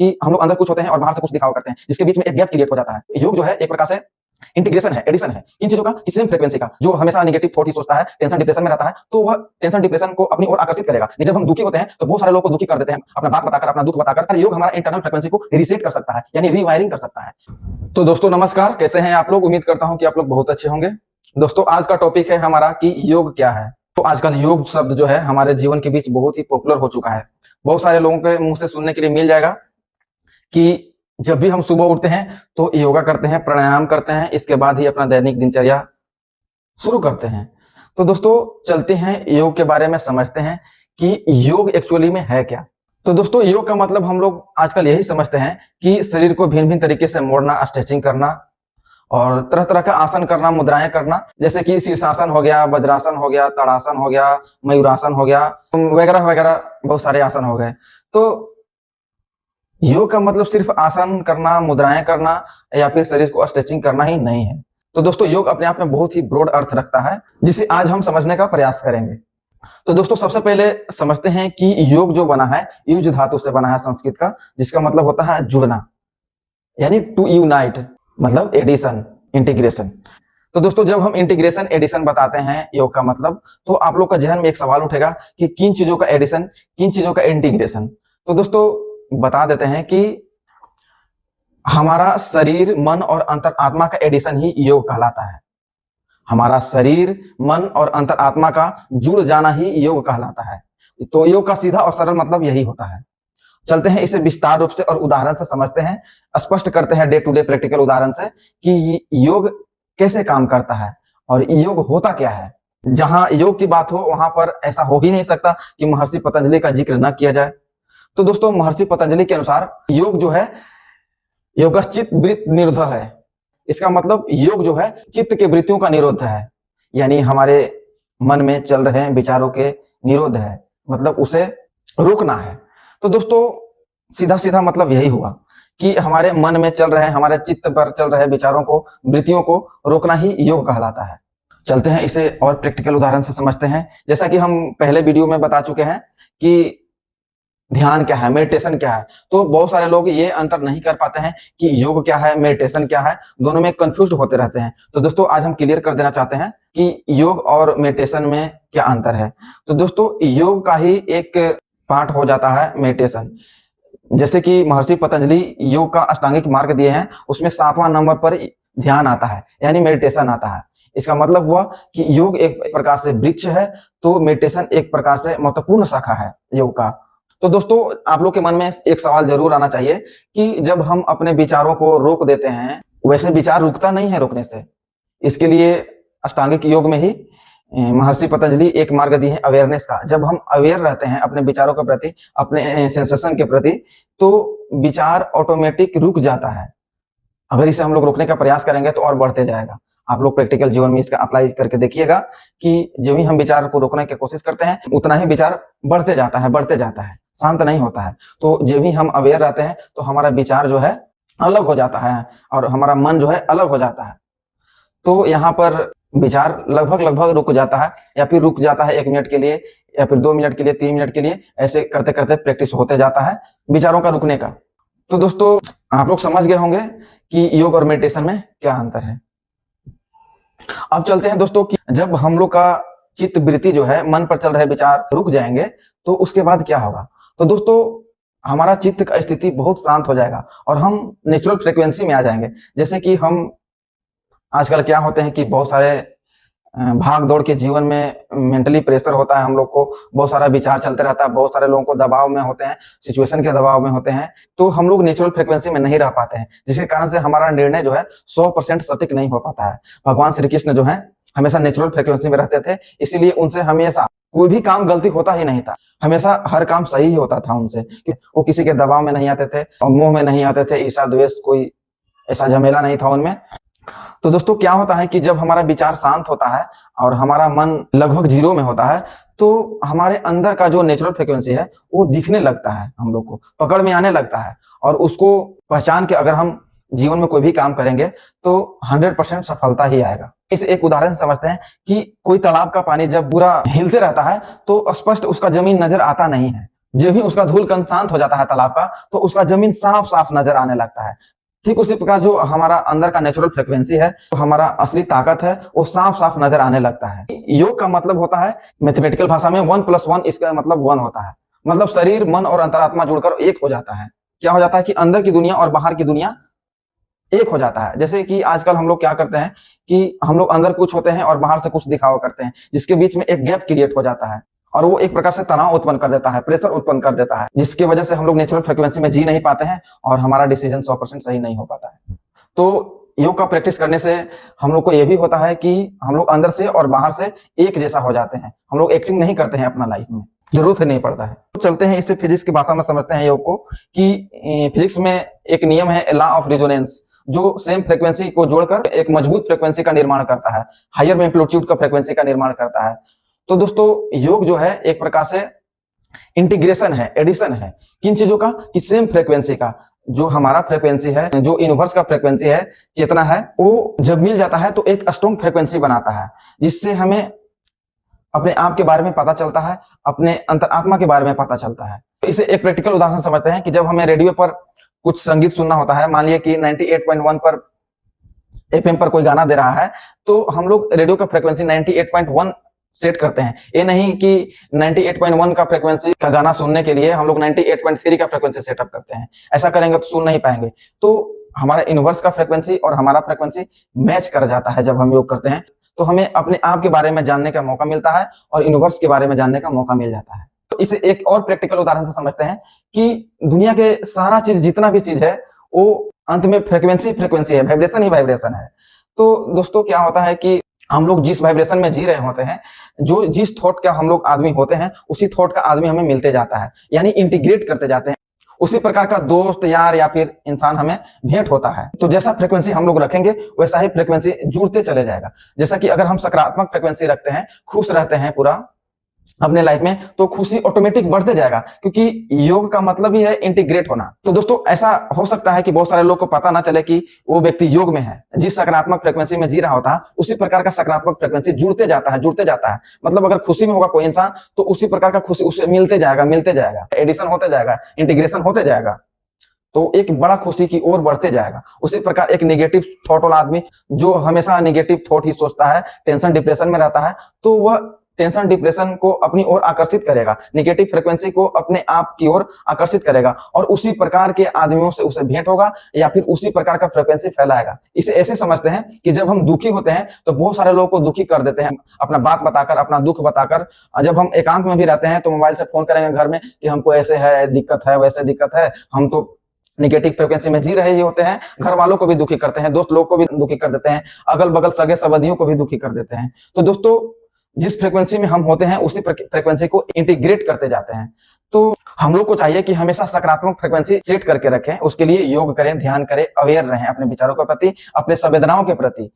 कि हम लोग अंदर कुछ होते हैं और बाहर से कुछ दिखावा करते हैं, जिसके बीच में एक गैप क्रिएट हो जाता है। योग जो है एक प्रकार से इंटीग्रेशन है, एडिशन है किन चीजों का, कि सेम फ्रीक्वेंसी का। जो हमेशा नेगेटिव थॉट ही सोचता है, टेंशन डिप्रेशन में रहता है, तो वह टेंशन डिप्रेशन को अपनी ओर आकर्षित करेगा। जब हम दुखी होते हैं तो बहुत सारे लोगों को दुखी कर देते हैं, अपना बात बताकर, अपना दुख बताकर। योग हमारा इंटरनल फ्रीक्वेंसी को रीसेट कर सकता है, यानी रीवायरिंग कर सकता है। तो दोस्तों नमस्कार, कैसे हैं आप लोग? उम्मीद करता हूं कि आप लोग बहुत अच्छे होंगे। दोस्तों आज का टॉपिक है हमारा कि योग क्या है। तो आजकल योग शब्द जो है हमारे जीवन के बीच बहुत ही पॉपुलर हो चुका है। बहुत सारे लोगों के मुंह से सुनने के लिए मिल जाएगा कि जब भी हम सुबह उठते हैं तो योगा करते हैं, प्राणायाम करते हैं, इसके बाद ही अपना दैनिक दिनचर्या शुरू करते हैं। तो दोस्तों चलते हैं योग के बारे में समझते हैं कि योग एक्चुअली में है क्या। तो दोस्तों योग का मतलब हम लोग आजकल यही समझते हैं कि शरीर को भिन्न भिन्न तरीके से मोड़ना, स्ट्रेचिंग करना और तरह तरह का आसन करना, मुद्राएं करना, जैसे कि शीर्षासन हो गया, वज्रासन हो गया, ताड़ासन हो गया, मयूरासन हो गया, वगैरह वगैरह बहुत सारे आसन हो गए। तो योग का मतलब सिर्फ आसन करना, मुद्राएं करना या फिर शरीर को स्ट्रेचिंग करना ही नहीं है। तो दोस्तों योग अपने आप में बहुत ही ब्रॉड अर्थ रखता है, जिसे आज हम समझने का प्रयास करेंगे। तो दोस्तों सबसे पहले समझते हैं कि योग जो बना है, युज धातु से बना है संस्कृत का, जिसका मतलब होता है जुड़ना, यानी टू यूनाइट, मतलब एडिशन, इंटीग्रेशन। तो दोस्तों जब हम इंटीग्रेशन एडिशन बताते हैं योग का मतलब, तो आप लोग का जहन में एक सवाल उठेगा कि किन चीजों का एडिशन, किन चीजों का इंटीग्रेशन। तो दोस्तों बता देते हैं कि हमारा शरीर, मन और अंतर आत्मा का एडिशन ही योग कहलाता है। हमारा शरीर, मन और अंतर आत्मा का जुड़ जाना ही योग कहलाता है। तो योग का सीधा और सरल मतलब यही होता है। चलते हैं इसे विस्तार रूप से और उदाहरण से समझते हैं, स्पष्ट करते हैं डे टू डे प्रैक्टिकल उदाहरण से कि योग कैसे काम करता है और योग होता क्या है। जहां योग की बात हो वहां पर ऐसा हो ही नहीं सकता कि महर्षि पतंजलि का जिक्र न किया जाए। तो दोस्तों महर्षि पतंजलि के अनुसार योग जो है योगश्चित वृत्त निरोध है। इसका मतलब योग जो है चित्त के वृत्तियों का निरोध है, यानी हमारे मन में चल रहे विचारों के निरोध है, मतलब उसे रोकना है। तो दोस्तों सीधा सीधा मतलब यही हुआ कि हमारे मन में चल रहे, हमारे चित्त पर चल रहे विचारों को, वृत्तियों को रोकना ही योग कहलाता है। चलते हैं इसे और प्रैक्टिकल उदाहरण से समझते हैं। जैसा कि हम पहले वीडियो में बता चुके हैं कि ध्यान क्या है, मेडिटेशन क्या है। तो बहुत सारे लोग ये अंतर नहीं कर पाते हैं कि योग क्या है, मेडिटेशन क्या है, दोनों में कंफ्यूज होते रहते हैं। तो दोस्तों आज हम क्लियर कर देना चाहते हैं कि योग और मेडिटेशन में क्या अंतर है। तो दोस्तों योग का ही एक पार्ट हो जाता है मेडिटेशन। जैसे कि महर्षि पतंजलि योग का अष्टांगिक मार्ग दिए हैं, उसमें 7वां नंबर पर ध्यान आता है, यानी मेडिटेशन आता है। इसका मतलब हुआ कि योग एक प्रकार से वृक्ष है, तो मेडिटेशन एक प्रकार से महत्वपूर्ण शाखा है योग का। तो दोस्तों आप लोग के मन में एक सवाल जरूर आना चाहिए कि जब हम अपने विचारों को रोक देते हैं, वैसे विचार रुकता नहीं है रोकने से। इसके लिए अष्टांगिक योग में ही महर्षि पतंजलि एक मार्ग दी है अवेयरनेस का। जब हम अवेयर रहते हैं अपने विचारों के प्रति, अपने सेंसेशन के प्रति, तो विचार ऑटोमेटिक रुक जाता है। अगर इसे हम लोग रोकने का प्रयास करेंगे तो और बढ़ते जाएगा। आप लोग प्रैक्टिकल जीवन में इसका अप्लाई करके देखिएगा कि जब भी हम विचार को रोकने की कोशिश करते हैं, उतना ही विचार बढ़ते जाता है, बढ़ते जाता है, शांत नहीं होता है। तो जब भी हम अवेयर रहते हैं तो हमारा विचार जो है अलग हो जाता है और हमारा मन जो है अलग हो जाता है। तो यहाँ पर विचार लगभग लगभग रुक जाता है, या फिर रुक जाता है 1 मिनट के लिए, या फिर 2 मिनट के लिए, 3 मिनट के लिए। ऐसे करते करते प्रैक्टिस होते जाता है विचारों का रुकने का। तो दोस्तों आप लोग समझ गए होंगे कि योग और मेडिटेशन में क्या अंतर है। अब चलते हैं दोस्तों कि जब हम लोग का चित्त वृत्ति जो है, मन पर चल रहे विचार रुक जाएंगे तो उसके बाद क्या होगा। तो दोस्तों हमारा चित्त का स्थिति बहुत शांत हो जाएगा और हम नेचुरल फ्रीक्वेंसी में आ जाएंगे। जैसे कि हम आजकल क्या होते हैं कि बहुत सारे भाग दौड़ के जीवन में मेंटली प्रेशर होता है, हम लोग को बहुत सारा विचार चलते रहता है, बहुत सारे लोगों को दबाव में होते हैं, सिचुएशन के दबाव में होते हैं, तो हम लोग नेचुरल फ्रीक्वेंसी में नहीं रह पाते हैं, जिसके कारण से हमारा निर्णय जो है 100% सटीक नहीं हो पाता है। भगवान श्री कृष्ण जो है हमेशा नेचुरल फ्रीक्वेंसी में रहते थे, इसीलिए उनसे हमेशा कोई भी काम गलती होता ही नहीं था, हमेशा हर काम सही ही होता था उनसे। वो किसी के दबाव में नहीं आते थे और मोह में नहीं आते थे, ईर्ष्या द्वेष कोई ऐसा झमेला नहीं था उनमें। तो दोस्तों क्या होता है कि जब हमारा विचार शांत होता है और हमारा मन लगभग 0 में होता है, तो हमारे अंदर का जो नेचुरल फ्रीक्वेंसी है वो दिखने लगता है, हम लोग को पकड़ में आने लगता है, और उसको पहचान के अगर हम जीवन में कोई भी काम करेंगे तो 100% सफलता ही आएगा। इस एक उदाहरण से समझते हैं कि कोई तालाब का पानी जब पूरा हिलते रहता है तो स्पष्ट उसका जमीन नजर आता नहीं है, जब भी उसका धूल कण शांत हो जाता है तालाब का, तो उसका जमीन साफ साफ नजर आने लगता है। ठीक उसी प्रकार जो हमारा अंदर का नेचुरल फ्रिक्वेंसी है, तो हमारा असली ताकत है, वो साफ साफ नजर आने लगता है। योग का मतलब होता है मैथमेटिकल भाषा में 1+1, इसका मतलब 1 होता है। मतलब शरीर, मन और अंतरात्मा जुड़कर एक हो जाता है। क्या हो जाता है कि अंदर की दुनिया और बाहर की दुनिया एक हो जाता है। जैसे कि आजकल हम लोग क्या करते हैं कि हम लोग अंदर कुछ होते हैं और बाहर से कुछ दिखावा करते हैं, जिसके बीच में एक गैप क्रिएट हो जाता है और वो एक प्रकार से तनाव उत्पन्न कर देता है, प्रेशर उत्पन्न कर देता है, जिसकी वजह से हम लोग नेचुरल फ्रिक्वेंसी में जी नहीं पाते हैं और हमारा डिसीजन 100% सही नहीं हो पाता है। तो योग का प्रैक्टिस करने से हम लोग को ये भी होता है कि हम लोग अंदर से और बाहर से एक जैसा हो जाते हैं। हम लोग एक्टिंग नहीं करते हैं अपना लाइफ में, जरूरत ही नहीं पड़ता है। तो चलते हैं इसे फिजिक्स की भाषा में समझते हैं योग को, कि फिजिक्स में एक नियम है लॉ ऑफ रेजोनेंस, जो सेम फ्रीक्वेंसी को जोड़कर एक मजबूत फ्रीक्वेंसी का निर्माण करता है, हायर एम्पलीट्यूड का फ्रीक्वेंसी का निर्माण करता है। तो दोस्तों योग जो है एक प्रकार से इंटीग्रेशन है, एडिशन है। किन चीजों का? कि सेम फ्रीक्वेंसी का, जो हमारा फ्रीक्वेंसी है, जो यूनिवर्स का फ्रीक्वेंसी है, चेतना है, वो जब मिल जाता है तो एक स्ट्रॉन्ग फ्रीक्वेंसी बनाता है, जिससे हमें अपने आप के बारे में पता चलता है, अपने अंतरात्मा के बारे में पता चलता है। तो इसे एक प्रैक्टिकल उदाहरण समझते हैं कि जब हमें रेडियो पर कुछ संगीत सुनना होता है, मान लिया कि 98.1 पर एफएम पर कोई गाना दे रहा है, तो हम लोग रेडियो का फ्रीक्वेंसी 98.1 सेट करते हैं। ये नहीं कि 98.1 का फ्रीक्वेंसी का गाना सुनने के लिए हम लोग 98.3 का फ्रीक्वेंसी सेटअप करते हैं। ऐसा करेंगे तो सुन नहीं पाएंगे। तो हमारा यूनिवर्स का फ्रीक्वेंसी और हमारा फ्रीक्वेंसी मैच कर जाता है। जब हम योग करते हैं तो हमें अपने आप के बारे में जानने का मौका मिलता है और यूनिवर्स के बारे में जानने का मौका मिल जाता है। तो इसे एक और प्रैक्टिकल उदाहरण से समझते हैं कि दुनिया के सारा चीज, जितना भी चीज है, वो अंत में फ्रीक्वेंसी है, वाइब्रेशन ही वाइब्रेशन है। तो दोस्तों क्या होता है कि हम लोग जिस वाइब्रेशन में जी रहे होते हैं, जो जिस थॉट का हम लोग आदमी होते हैं, उसी थॉट का आदमी हमें मिलते जाता है, यानी इंटीग्रेट करते जाते हैं। उसी प्रकार का दोस्त, यार या फिर इंसान हमें भेंट होता है। तो जैसा फ्रीक्वेंसी हम लोग रखेंगे वैसा ही फ्रीक्वेंसी जुड़ते चले जाएगा। जैसा कि अगर हम सकारात्मक फ्रीक्वेंसी रखते हैं, खुश रहते हैं पूरा अपने लाइफ में, तो खुशी ऑटोमेटिक बढ़ते जाएगा, क्योंकि योग का मतलब ही है इंटीग्रेट होना। तो दोस्तों ऐसा हो सकता है कि बहुत सारे लोग को पता ना चले कि वो व्यक्ति योग में है। जिस सकारात्मक फ्रीक्वेंसी में जी रहा होता है, उसी प्रकार का सकारात्मक फ्रीक्वेंसी जुड़ते जाता है, जुड़ते जाता है। मतलब अगर खुशी में होगा कोई इंसान, तो उसी प्रकार का खुशी उसे मिलते जाएगा, एडिशन होते जाएगा, इंटीग्रेशन होते जाएगा, तो एक बड़ा खुशी की ओर बढ़ते जाएगा। उसी प्रकार एक नेगेटिव थॉट वाला आदमी, जो हमेशा नेगेटिव थॉट ही सोचता है, टेंशन डिप्रेशन में रहता है, तो वह टेंशन डिप्रेशन को अपनी ओर आकर्षित करेगा, नेगेटिव फ्रीक्वेंसी को अपने आप की ओर आकर्षित करेगा, और उसी प्रकार के आदमियों से उसे भेंट होगा या फिर उसी प्रकार का फ्रीक्वेंसी फैलाएगा। इसे ऐसे समझते हैं कि जब हम दुखी होते हैं तो बहुत सारे लोगों को दुखी कर देते हैं, अपना बात बताकर, अपना दुख बताकर। जब हम एकांत में भी रहते हैं तो मोबाइल से फोन करेंगे घर में कि हमको ऐसे है, दिक्कत है, वैसे दिक्कत है। हम तो निगेटिव फ्रीक्वेंसी में जी रहे ही होते हैं, घर वालों को भी दुखी करते हैं, दोस्त लोग को भी दुखी कर देते हैं, अगल बगल सगे संबंधियों को भी दुखी कर देते हैं। तो दोस्तों जिस फ्रीक्वेंसी में हम होते हैं, उसी फ्रीक्वेंसी को इंटीग्रेट करते जाते हैं। तो हम लोग को चाहिए कि हमेशा सकारात्मक फ्रीक्वेंसी सेट करके रखें। उसके लिए योग करें, ध्यान करें, अवेयर रहें अपने विचारों के प्रति, अपने संवेदनाओं के प्रति।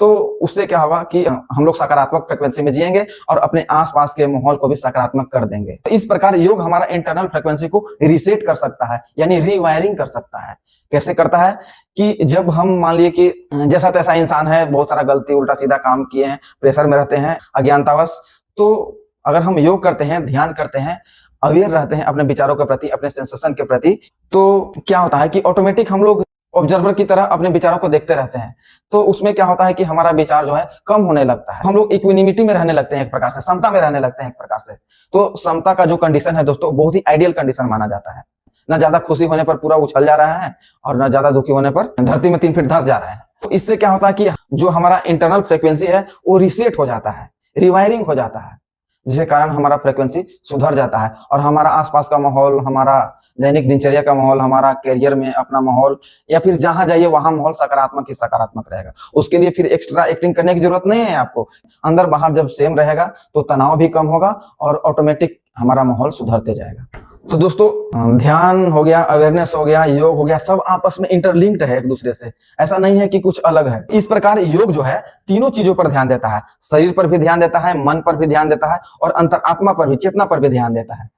तो उससे क्या होगा कि हम लोग सकारात्मक फ्रीक्वेंसी में जिएंगे और अपने आसपास के माहौल को भी सकारात्मक कर देंगे। तो इस प्रकार योग हमारा इंटरनल फ्रीक्वेंसी को रीसेट कर सकता है, यानी रीवायरिंग कर सकता है। कैसे करता है? कि जब हम मान लिए कि जैसा तैसा इंसान है, बहुत सारा गलती, उल्टा सीधा काम किए हैं, प्रेशर में रहते हैं, अज्ञानतावश, तो अगर हम योग करते हैं, ध्यान करते हैं, अवेयर रहते हैं अपने विचारों के प्रति, अपने सेंसेशन के प्रति, तो क्या होता है कि ऑटोमेटिक हम लोग ऑब्जर्वर की तरह अपने विचारों को देखते रहते हैं। तो उसमें क्या होता है कि हमारा विचार जो है कम होने लगता है, हम लोग इक्विनिमिटी में रहने लगते हैं, एक प्रकार से समता में रहने लगते हैं एक प्रकार से। तो समता का जो कंडीशन है दोस्तों, बहुत ही आइडियल कंडीशन माना जाता है। ना ज्यादा खुशी होने पर पूरा उछल जा रहा है और ना ज्यादा दुखी होने पर धरती में 3 फीट धंस जा रहा है। तो इससे क्या होता है कि जो हमारा इंटरनल फ्रीक्वेंसी है वो रीसेट हो जाता है, रिवायरिंग हो जाता है, जिसके कारण हमारा फ्रीक्वेंसी सुधर जाता है और हमारा आसपास का माहौल, हमारा दैनिक दिनचर्या का माहौल, हमारा करियर में अपना माहौल, या फिर जहां जाइए वहां माहौल सकारात्मक ही सकारात्मक रहेगा। उसके लिए फिर एक्स्ट्रा एक्टिंग करने की जरूरत नहीं है आपको। अंदर बाहर जब सेम रहेगा तो तनाव भी कम होगा और ऑटोमेटिक हमारा माहौल सुधरते जाएगा। तो दोस्तों ध्यान हो गया, अवेयरनेस हो गया, योग हो गया, सब आपस में इंटरलिंक्ड है एक दूसरे से, ऐसा नहीं है कि कुछ अलग है। इस प्रकार योग जो है तीनों चीजों पर ध्यान देता है, शरीर पर भी ध्यान देता है, मन पर भी ध्यान देता है और अंतरात्मा पर भी, चेतना पर भी ध्यान देता है।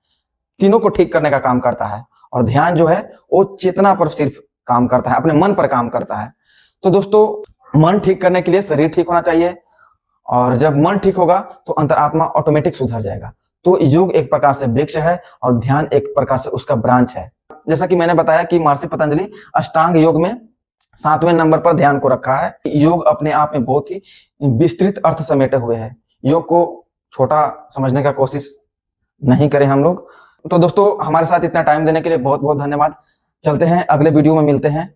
तीनों को ठीक करने का काम करता है। और ध्यान जो है वो चेतना पर सिर्फ काम करता है, अपने मन पर काम करता है। तो दोस्तों मन ठीक करने के लिए शरीर ठीक होना चाहिए, और जब मन ठीक होगा तो अंतरात्मा ऑटोमेटिक सुधर जाएगा। तो योग एक प्रकार से वृक्ष है और ध्यान एक प्रकार से उसका ब्रांच है। जैसा कि मैंने बताया कि महर्षि पतंजलि अष्टांग योग में 7वें नंबर पर ध्यान को रखा है। योग अपने आप में बहुत ही विस्तृत अर्थ समेटे हुए है। योग को छोटा समझने का कोशिश नहीं करें हम लोग। तो दोस्तों, हमारे साथ इतना टाइम देने के लिए बहुत बहुत धन्यवाद। चलते हैं, अगले वीडियो में मिलते हैं।